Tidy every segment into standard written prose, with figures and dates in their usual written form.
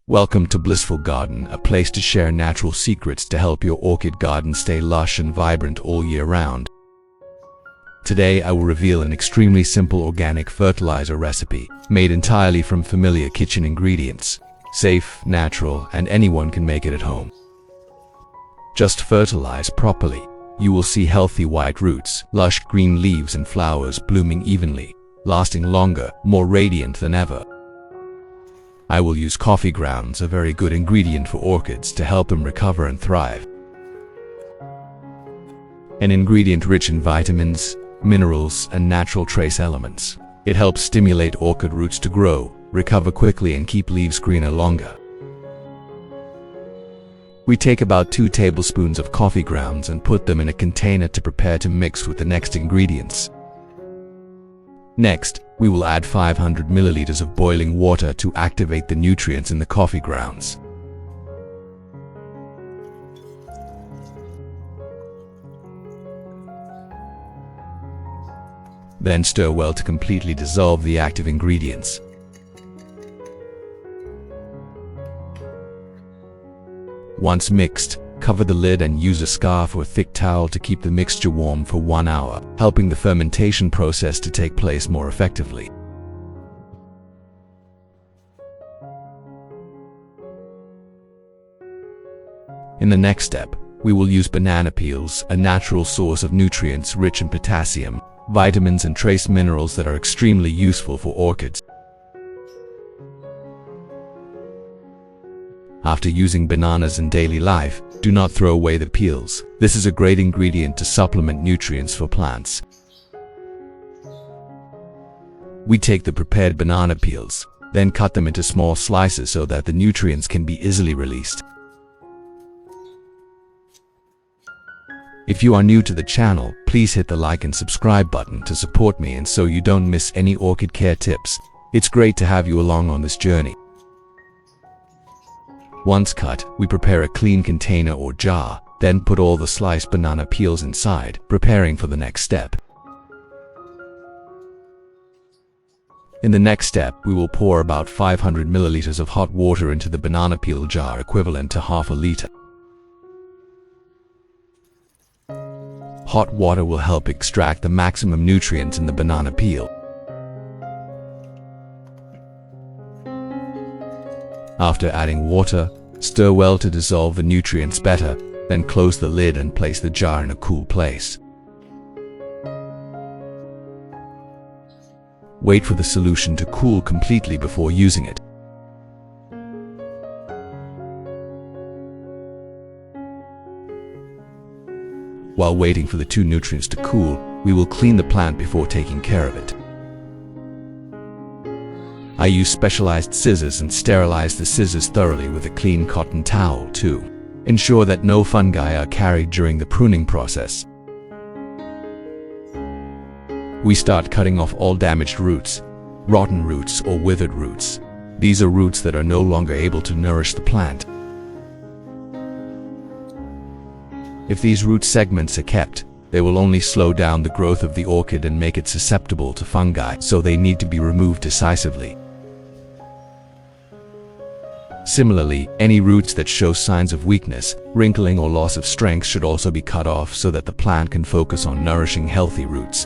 Welcome to Blissful Garden, a place to share natural secrets to help your orchid garden stay lush and vibrant all year round. Today I will reveal an extremely simple organic fertilizer recipe, made entirely from familiar kitchen ingredients. Safe, natural, and anyone can make it at home. Just fertilize properly. You will see healthy white roots, lush green leaves and flowers blooming evenly, lasting longer, more radiant than ever. I will use coffee grounds, a very good ingredient for orchids, to help them recover and thrive. An ingredient rich in vitamins, minerals, and natural trace elements. It helps stimulate orchid roots to grow, recover quickly, and keep leaves greener longer. We take about 2 tablespoons of coffee grounds and put them in a container to prepare to mix with the next ingredients. Next, we will add 500 milliliters of boiling water to activate the nutrients in the coffee grounds. Then stir well to completely dissolve the active ingredients. Once mixed, cover the lid and use a scarf or thick towel to keep the mixture warm for 1 hour, helping the fermentation process to take place more effectively. In the next step, we will use banana peels, a natural source of nutrients rich in potassium, vitamins and trace minerals that are extremely useful for orchids. After using bananas in daily life, do not throw away the peels. This is a great ingredient to supplement nutrients for plants. We take the prepared banana peels, then cut them into small slices so that the nutrients can be easily released. If you are new to the channel, please hit the like and subscribe button to support me and so you don't miss any orchid care tips. It's great to have you along on this journey. Once cut, we prepare a clean container or jar, then put all the sliced banana peels inside, preparing for the next step. In the next step, we will pour about 500 milliliters of hot water into the banana peel jar, equivalent to half a liter. Hot water will help extract the maximum nutrients in the banana peel. After adding water, stir well to dissolve the nutrients better, then close the lid and place the jar in a cool place. Wait for the solution to cool completely before using it. While waiting for the 2 nutrients to cool, we will clean the plant before taking care of it. I use specialized scissors and sterilize the scissors thoroughly with a clean cotton towel to ensure that no fungi are carried during the pruning process. We start cutting off all damaged roots, rotten roots or withered roots. These are roots that are no longer able to nourish the plant. If these root segments are kept, they will only slow down the growth of the orchid and make it susceptible to fungi, so they need to be removed decisively. Similarly, any roots that show signs of weakness, wrinkling or loss of strength should also be cut off so that the plant can focus on nourishing healthy roots.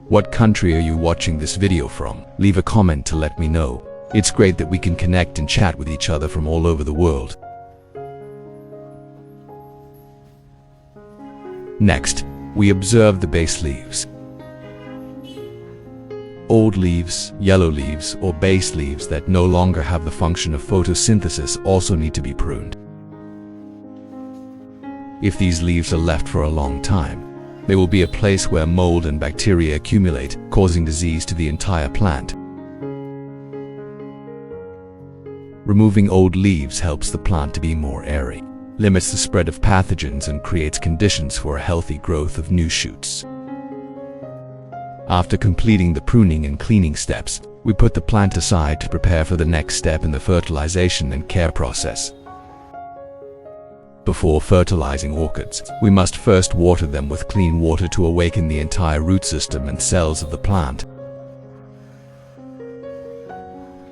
What country are you watching this video from? Leave a comment to let me know. It's great that we can connect and chat with each other from all over the world. Next, we observe the base leaves. Old leaves, yellow leaves, or base leaves that no longer have the function of photosynthesis also need to be pruned. If these leaves are left for a long time, they will be a place where mold and bacteria accumulate, causing disease to the entire plant. Removing old leaves helps the plant to be more airy, limits the spread of pathogens, and creates conditions for a healthy growth of new shoots. After completing the pruning and cleaning steps, we put the plant aside to prepare for the next step in the fertilization and care process. Before fertilizing orchids, we must first water them with clean water to awaken the entire root system and cells of the plant.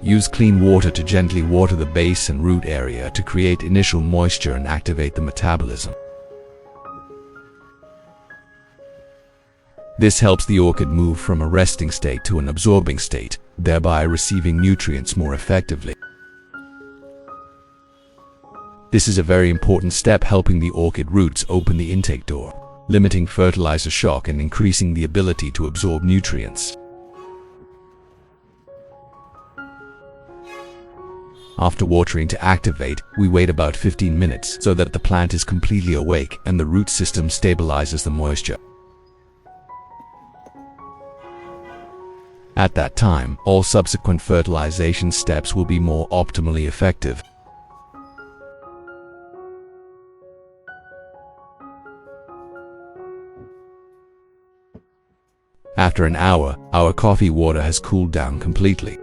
Use clean water to gently water the base and root area to create initial moisture and activate the metabolism. This helps the orchid move from a resting state to an absorbing state, thereby receiving nutrients more effectively. This is a very important step, helping the orchid roots open the intake door, limiting fertilizer shock and increasing the ability to absorb nutrients. After watering to activate, we wait about 15 minutes so that the plant is completely awake and the root system stabilizes the moisture. At that time, all subsequent fertilization steps will be more optimally effective. After an hour, our coffee water has cooled down completely.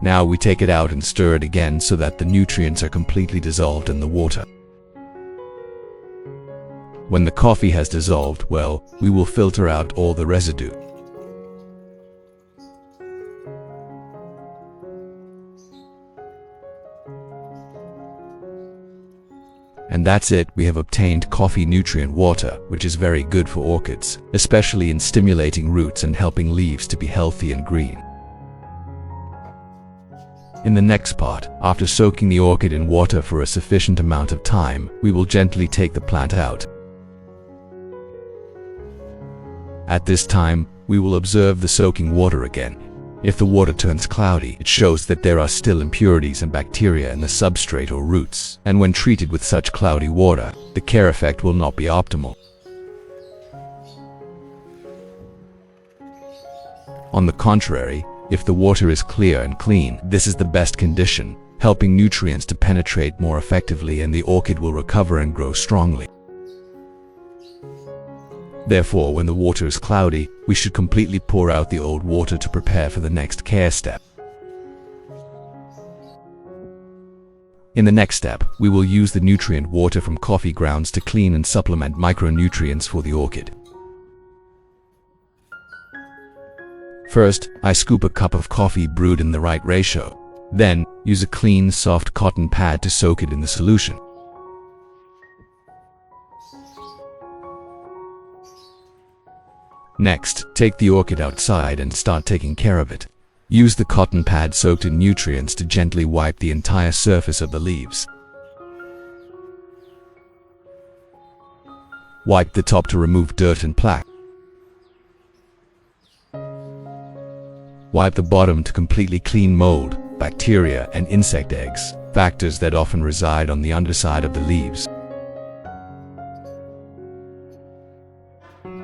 Now we take it out and stir it again so that the nutrients are completely dissolved in the water. When the coffee has dissolved well, we will filter out all the residue. And that's it, we have obtained coffee nutrient water, which is very good for orchids, especially in stimulating roots and helping leaves to be healthy and green. In the next part, after soaking the orchid in water for a sufficient amount of time, we will gently take the plant out. At this time, we will observe the soaking water again. If the water turns cloudy, it shows that there are still impurities and bacteria in the substrate or roots, and when treated with such cloudy water, the care effect will not be optimal. On the contrary, if the water is clear and clean, this is the best condition, helping nutrients to penetrate more effectively and the orchid will recover and grow strongly. Therefore, when the water is cloudy, we should completely pour out the old water to prepare for the next care step. In the next step, we will use the nutrient water from coffee grounds to clean and supplement micronutrients for the orchid. First, I scoop a cup of coffee brewed in the right ratio. Then, use a clean, soft cotton pad to soak it in the solution. Next, take the orchid outside and start taking care of it. Use the cotton pad soaked in nutrients to gently wipe the entire surface of the leaves. Wipe the top to remove dirt and plaque. Wipe the bottom to completely clean mold, bacteria, and insect eggs, factors that often reside on the underside of the leaves.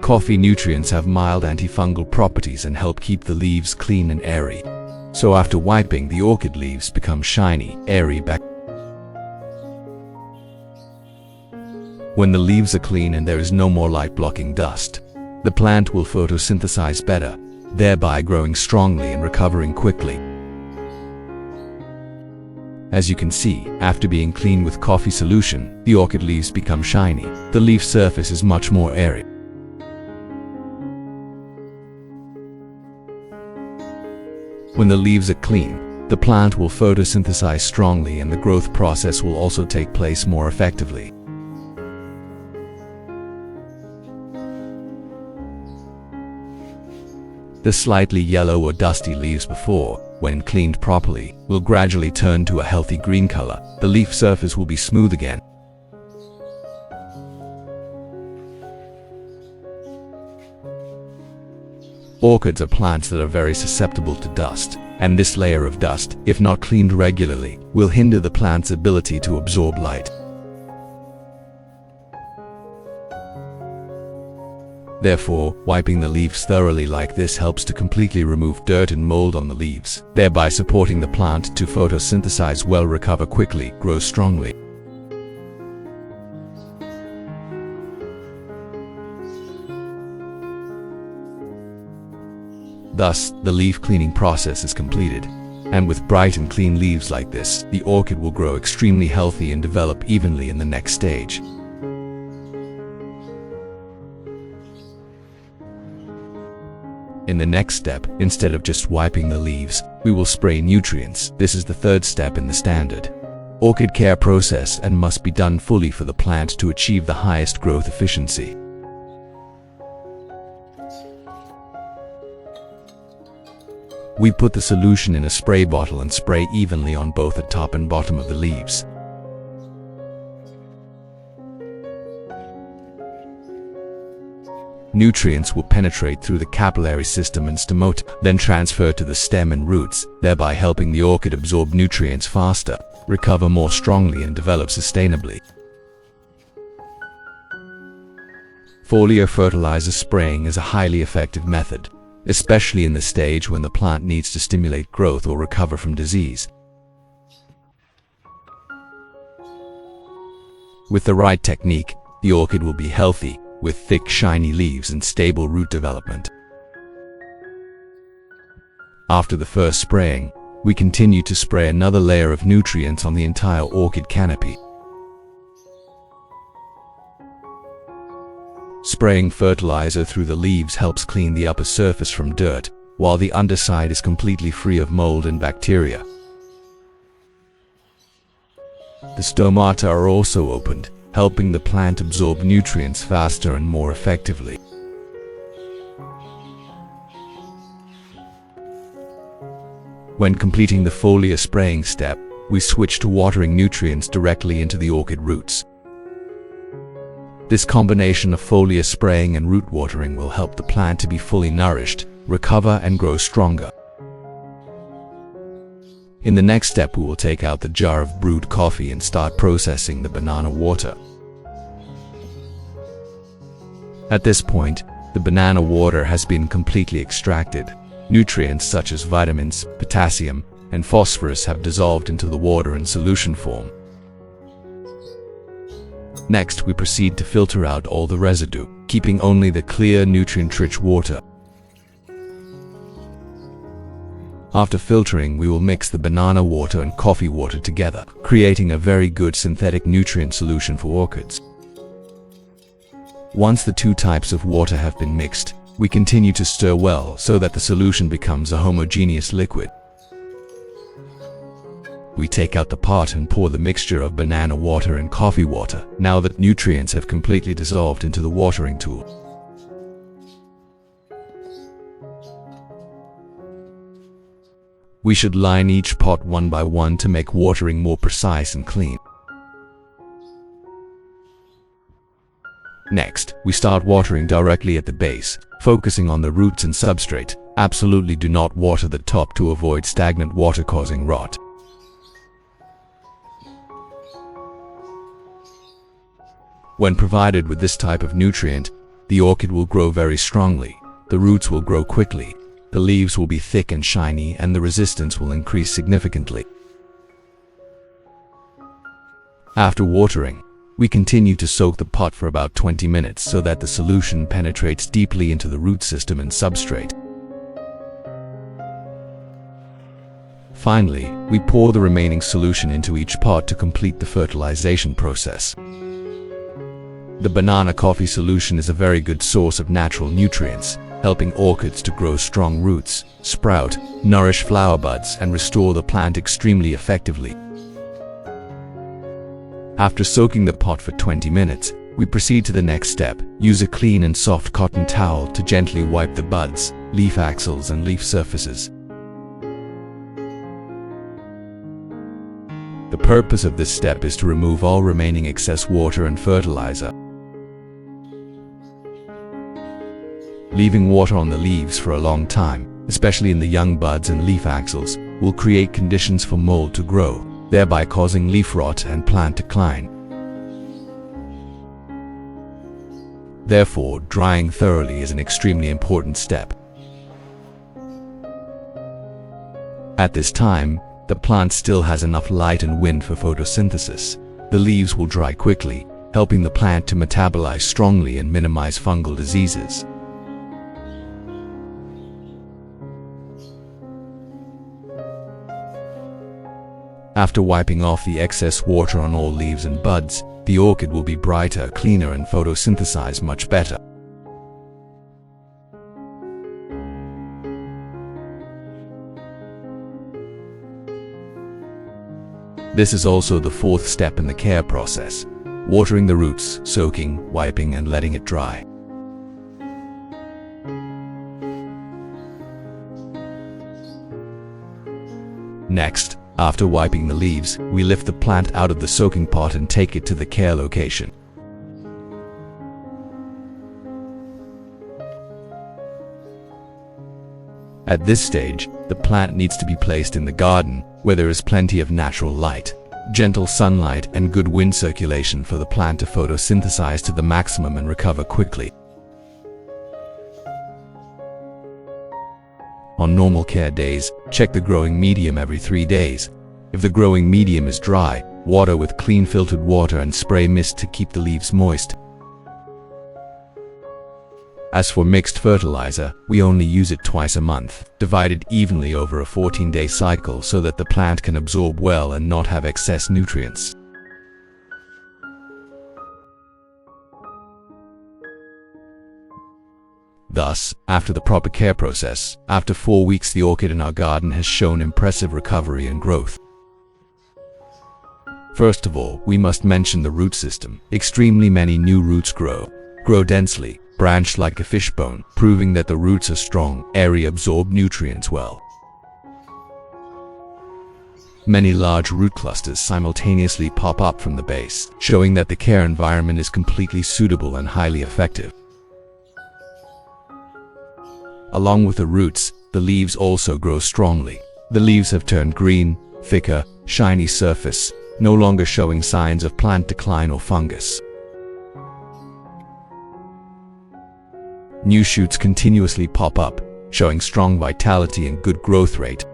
Coffee nutrients have mild antifungal properties and help keep the leaves clean and airy. So after wiping, the orchid leaves become shiny, airy back. When the leaves are clean and there is no more light-blocking dust, the plant will photosynthesize better, thereby growing strongly and recovering quickly. As you can see, after being cleaned with coffee solution, the orchid leaves become shiny. The leaf surface is much more airy. When the leaves are clean, the plant will photosynthesize strongly and the growth process will also take place more effectively. The slightly yellow or dusty leaves before, when cleaned properly, will gradually turn to a healthy green color. The leaf surface will be smooth again. Orchids are plants that are very susceptible to dust, and this layer of dust, if not cleaned regularly, will hinder the plant's ability to absorb light. Therefore, wiping the leaves thoroughly like this helps to completely remove dirt and mold on the leaves, thereby supporting the plant to photosynthesize well, recover quickly, grow strongly. Thus, the leaf cleaning process is completed. And with bright and clean leaves like this, the orchid will grow extremely healthy and develop evenly in the next stage. In the next step, instead of just wiping the leaves, we will spray nutrients. This is the third step in the standard orchid care process and must be done fully for the plant to achieve the highest growth efficiency. We put the solution in a spray bottle and spray evenly on both the top and bottom of the leaves. Nutrients will penetrate through the capillary system and stomata, then transfer to the stem and roots, thereby helping the orchid absorb nutrients faster, recover more strongly, and develop sustainably. Foliar fertilizer spraying is a highly effective method, especially in the stage when the plant needs to stimulate growth or recover from disease. With the right technique, the orchid will be healthy, with thick, shiny leaves and stable root development. After the first spraying, we continue to spray another layer of nutrients on the entire orchid canopy. Spraying fertilizer through the leaves helps clean the upper surface from dirt, while the underside is completely free of mold and bacteria. The stomata are also opened, helping the plant absorb nutrients faster and more effectively. When completing the foliar spraying step, we switch to watering nutrients directly into the orchid roots. This combination of foliar spraying and root watering will help the plant to be fully nourished, recover, and grow stronger. In the next step, we will take out the jar of brewed coffee and start processing the banana water. At this point, the banana water has been completely extracted. Nutrients such as vitamins, potassium, and phosphorus have dissolved into the water in solution form. Next, we proceed to filter out all the residue, keeping only the clear, nutrient-rich water. After filtering, we will mix the banana water and coffee water together, creating a very good synthetic nutrient solution for orchids. Once the two types of water have been mixed, we continue to stir well so that the solution becomes a homogeneous liquid. We take out the pot and pour the mixture of banana water and coffee water, now that nutrients have completely dissolved into the watering tool. We should line each pot one by one to make watering more precise and clean. Next, we start watering directly at the base, focusing on the roots and substrate. Absolutely do not water the top to avoid stagnant water causing rot. When provided with this type of nutrient, the orchid will grow very strongly, the roots will grow quickly, the leaves will be thick and shiny, and the resistance will increase significantly. After watering, we continue to soak the pot for about 20 minutes so that the solution penetrates deeply into the root system and substrate. Finally, we pour the remaining solution into each pot to complete the fertilization process. The banana coffee solution is a very good source of natural nutrients, helping orchids to grow strong roots, sprout, nourish flower buds, and restore the plant extremely effectively. After soaking the pot for 20 minutes, we proceed to the next step. Use a clean and soft cotton towel to gently wipe the buds, leaf axils, and leaf surfaces. The purpose of this step is to remove all remaining excess water and fertilizer. Leaving water on the leaves for a long time, especially in the young buds and leaf axils, will create conditions for mold to grow, thereby causing leaf rot and plant decline. Therefore, drying thoroughly is an extremely important step. At this time, the plant still has enough light and wind for photosynthesis. The leaves will dry quickly, helping the plant to metabolize strongly and minimize fungal diseases. After wiping off the excess water on all leaves and buds, the orchid will be brighter, cleaner, and photosynthesize much better. This is also the fourth step in the care process: watering the roots, soaking, wiping, and letting it dry. Next, after wiping the leaves, we lift the plant out of the soaking pot and take it to the care location. At this stage, the plant needs to be placed in the garden, where there is plenty of natural light, gentle sunlight, and good wind circulation for the plant to photosynthesize to the maximum and recover quickly. On normal care days, check the growing medium every 3 days. If the growing medium is dry, water with clean filtered water and spray mist to keep the leaves moist. As for mixed fertilizer, we only use it twice a month, divided evenly over a 14-day cycle so that the plant can absorb well and not have excess nutrients. Thus, after the proper care process, after 4 weeks, the orchid in our garden has shown impressive recovery and growth. First of all, we must mention the root system. Extremely many new roots grow densely, branched like a fishbone, proving that the roots are strong, airy, absorb nutrients well. Many large root clusters simultaneously pop up from the base, showing that the care environment is completely suitable and highly effective. Along with the roots, the leaves also grow strongly. The leaves have turned green, thicker, shiny surface, no longer showing signs of plant decline or fungus. New shoots continuously pop up, showing strong vitality and good growth rate.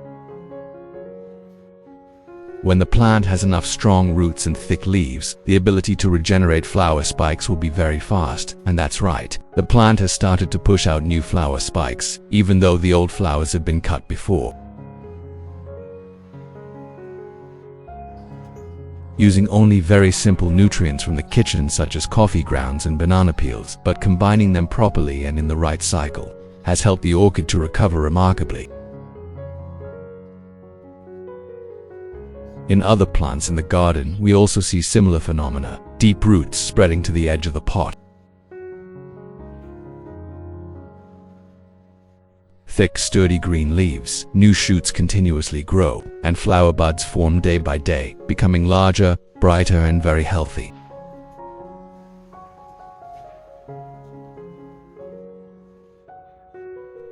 When the plant has enough strong roots and thick leaves, the ability to regenerate flower spikes will be very fast. And that's right, the plant has started to push out new flower spikes, even though the old flowers have been cut before. Using only very simple nutrients from the kitchen such as coffee grounds and banana peels, but combining them properly and in the right cycle, has helped the orchid to recover remarkably. In other plants in the garden, we also see similar phenomena: deep roots spreading to the edge of the pot, thick, sturdy green leaves, new shoots continuously grow, and flower buds form day by day, becoming larger, brighter, and very healthy.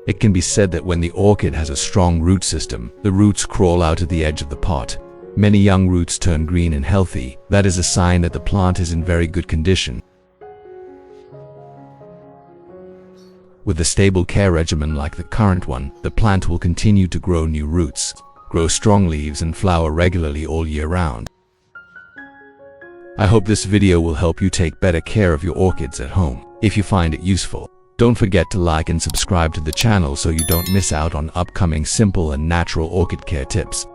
It can be said that when the orchid has a strong root system, the roots crawl out to the edge of the pot. Many young roots turn green and healthy. That is a sign that the plant is in very good condition. With a stable care regimen like the current one, the plant will continue to grow new roots, grow strong leaves, and flower regularly all year round. I hope this video will help you take better care of your orchids at home. If you find it useful, don't forget to like and subscribe to the channel so you don't miss out on upcoming simple and natural orchid care tips.